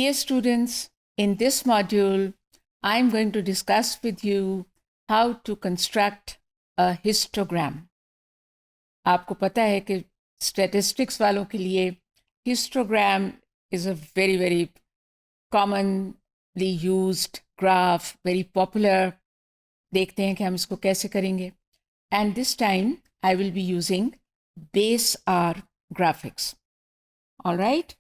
Dear students, in this module, I'm going to discuss with you how to construct a histogram. आपको पता है कि statistics वालों के लिए histogram is a very, very commonly used graph, very popular. देखते हैं कि हम इसको कैसे करेंगे. And this time, I will be using base R graphics. All right?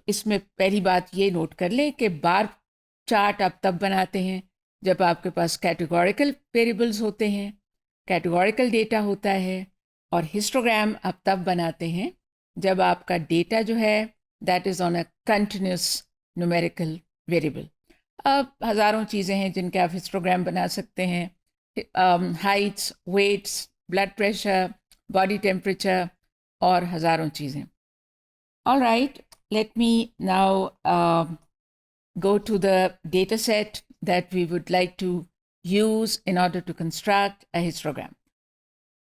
इसमें पहली बात ये नोट कर लें कि बार चार्ट आप तब बनाते हैं जब आपके पास कैटेगोरिकल वेरिएबल्स होते हैं, कैटेगोरिकल डेटा होता है, और हिस्टोग्राम आप तब बनाते हैं जब आपका डेटा जो है that is on a continuous numerical variable. अब हज़ारों चीज़ें हैं जिनके आप हिस्टोग्राम बना सकते हैं. Heights, weights, blood pressure, body temperature और हज़ारों चीज़ें. All right, let me now go to the data set that we would like to use in order to construct a histogram.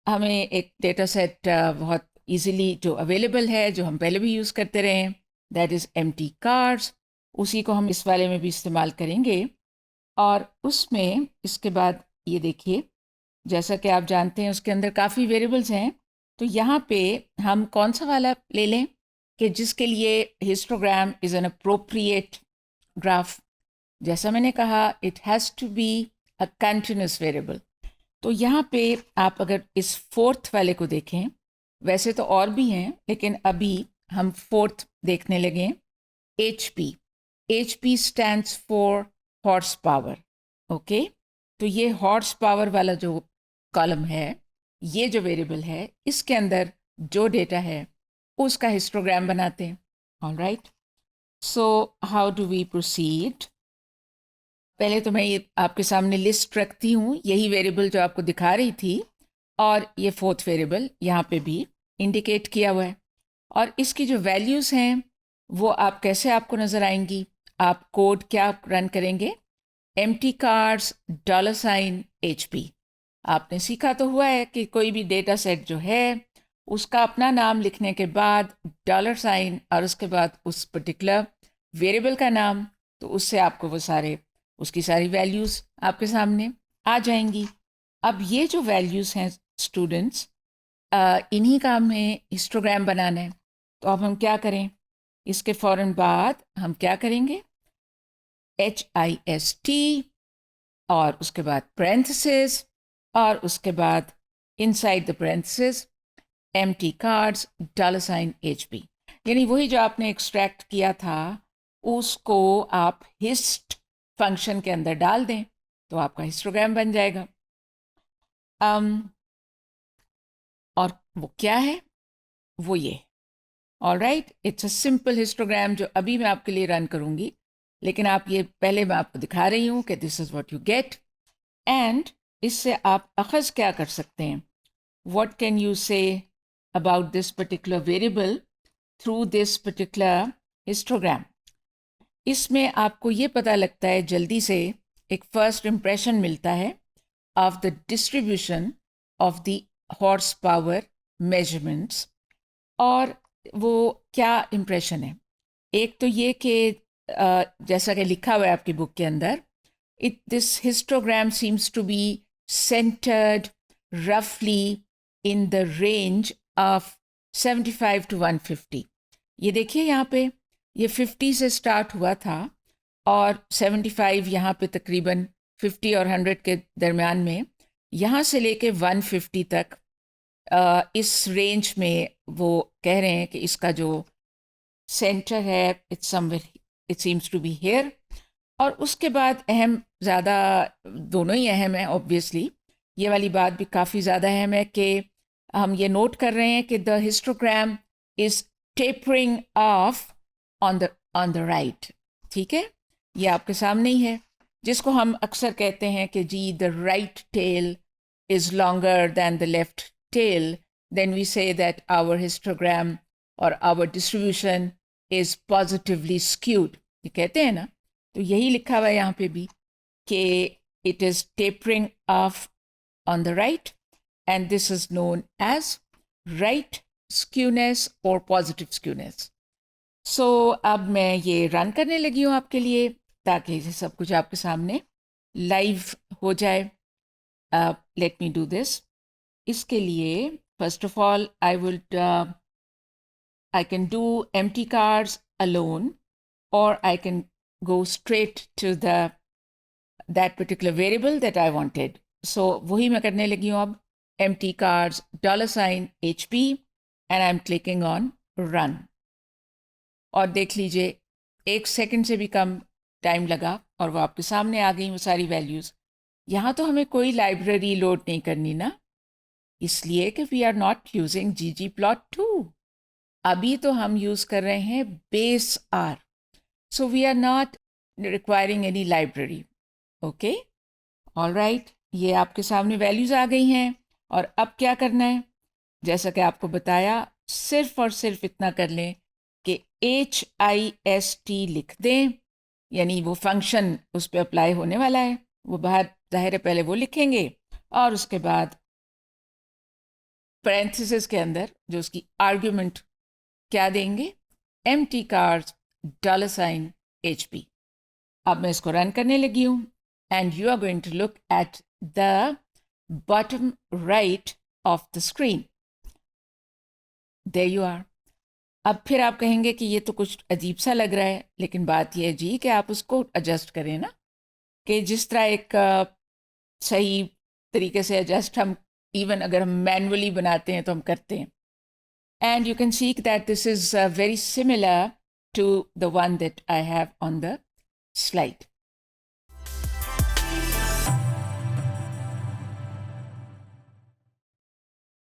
हमें एक data set बहुत easily जो available है, जो हम पहले भी use करते रहे हैं, that is empty cars. उसी को हम इस वाले में भी इस्तेमाल करेंगे. और उसमें इसके बाद ये देखिए, जैसा कि आप जानते हैं उसके अंदर काफ़ी वेरिएबल्स हैं. तो यहाँ पे हम कौन सा वाला ले लें कि जिसके लिए histogram is an appropriate graph. जैसा मैंने कहा, it has to be a continuous variable. तो यहाँ पे आप अगर इस फोर्थ वाले को देखें, वैसे तो और भी हैं लेकिन अभी हम फोर्थ देखने लगे. HP. HP stands for horse power. Okay, तो ये हॉर्स पावर वाला जो कॉलम है, ये जो वेरिएबल है, इसके अंदर जो डेटा है उसका हिस्टोग्राम बनाते हैं. All right, so how do we proceed. पहले तो मैं ये आपके सामने लिस्ट रखती हूँ, यही वेरिएबल जो आपको दिखा रही थी, और ये फोर्थ वेरिएबल यहाँ पे भी इंडिकेट किया हुआ है. और इसकी जो वैल्यूज़ हैं वो आप कैसे आपको नज़र आएंगी. आप कोड क्या रन करेंगे, empty cars $HP. आपने सीखा तो हुआ है कि कोई भी डेटा सेट जो है उसका अपना नाम लिखने के बाद $, और उसके बाद उस पर्टिकुलर वेरिएबल का नाम, तो उससे आपको वो सारे उसकी सारी वैल्यूज़ आपके सामने आ जाएंगी. अब ये जो वैल्यूज़ हैं स्टूडेंट्स, इन्हीं का हमें हिस्टोग्राम बनाना है. तो अब हम क्या करें, इसके फ़ौरन बाद हम क्या करेंगे, HIST और उसके बाद parenthesis और उसके बाद inside the parenthesis empty cards $HP. यानी वही जो आपने एक्सट्रैक्ट किया था उसको आप हिस्ट फंक्शन के अंदर डाल दें तो आपका हिस्टोग्राम बन जाएगा. और वो क्या है, वो ये. All right, it's a simple histogram जो अभी मैं आपके लिए रन करूँगी, लेकिन आप ये पहले मैं आपको दिखा रही हूँ कि this is what you get. And इससे आप अखज़ क्या कर सकते हैं, what can you say about this particular variable through this particular histogram. इसमें आपको ये पता लगता है जल्दी से, एक फर्स्ट इम्प्रेशन मिलता है of the distribution of the horse power measurements. और वो क्या इम्प्रेशन है, एक तो ये कि जैसा कि लिखा हुआ है आपकी बुक के अंदर, this histogram seems to be centred रफली in the range of 75 to 150. ये देखिए यहाँ पे ये 50 से स्टार्ट हुआ था और 75 यहाँ पे तकरीबन 50 और 100 के दरमियान में, यहाँ से लेके 150 तक इस रेंज में वो कह रहे हैं कि इसका जो सेंटर है it's somewhere, it seems to be here. और उसके बाद अहम, ज़्यादा दोनों ही अहम हैं ऑब्वियसली, ये वाली बात भी काफ़ी ज़्यादा अहम है कि हम ये नोट कर रहे हैं कि the histogram is tapering of on the right. ठीक है, ये आपके सामने ही है, जिसको हम अक्सर कहते हैं कि जी the right tail is longer than the left tail, then we say that our histogram or our distribution is positively skewed. ये कहते हैं ना, तो यही लिखा हुआ है यहाँ पे भी कि it is tapering off on the right, and this is known as right skewness or positive skewness. सो अब मैं ये रन करने लगी हूँ आपके लिए, ताकि ये सब कुछ आपके सामने लाइव हो जाए. Let me do this. इसके लिए first of all I can do empty cards alone, or I can go straight to that particular variable that I wanted. So वही मैं करने लगी हूँ अब. Empty cards $HP and I'm clicking on run. और देख लीजिए 1 सेकंड से भी कम टाइम लगा और वो आपके सामने आ गई वो सारी वैल्यूज़. यहाँ तो हमें कोई लाइब्रेरी लोड नहीं करनी ना, इसलिए कि we are not using ggplot2. अभी तो हम यूज़ कर रहे हैं base R. So we are not requiring any library. Okay, all right. ये आपके सामने वैल्यूज़ आ गई हैं. और अब क्या करना है, जैसा कि आपको बताया, सिर्फ और सिर्फ इतना कर लें कि HIST लिख दें, यानी वो फंक्शन उस पर अप्लाई होने वाला है. वो बाहर जाहिर है पहले वो लिखेंगे और उसके बाद पैरेंथेसिस के अंदर जो उसकी आर्ग्यूमेंट क्या देंगे, empty cards $HP. अब मैं इसको रन करने लगी हूँ and you are going to look at the bottom right of the screen. There you are. अब फिर आप कहेंगे कि ये तो कुछ अजीब सा लग रहा है, लेकिन बात यह है जी कि आप उसको एडजस्ट करें ना, कि जिस तरह एक सही तरीके से एडजस्ट हम इवन अगर हम मैनुअली बनाते हैं तो हम करते हैं. And you can see that this is very similar to the one that I have on the slide.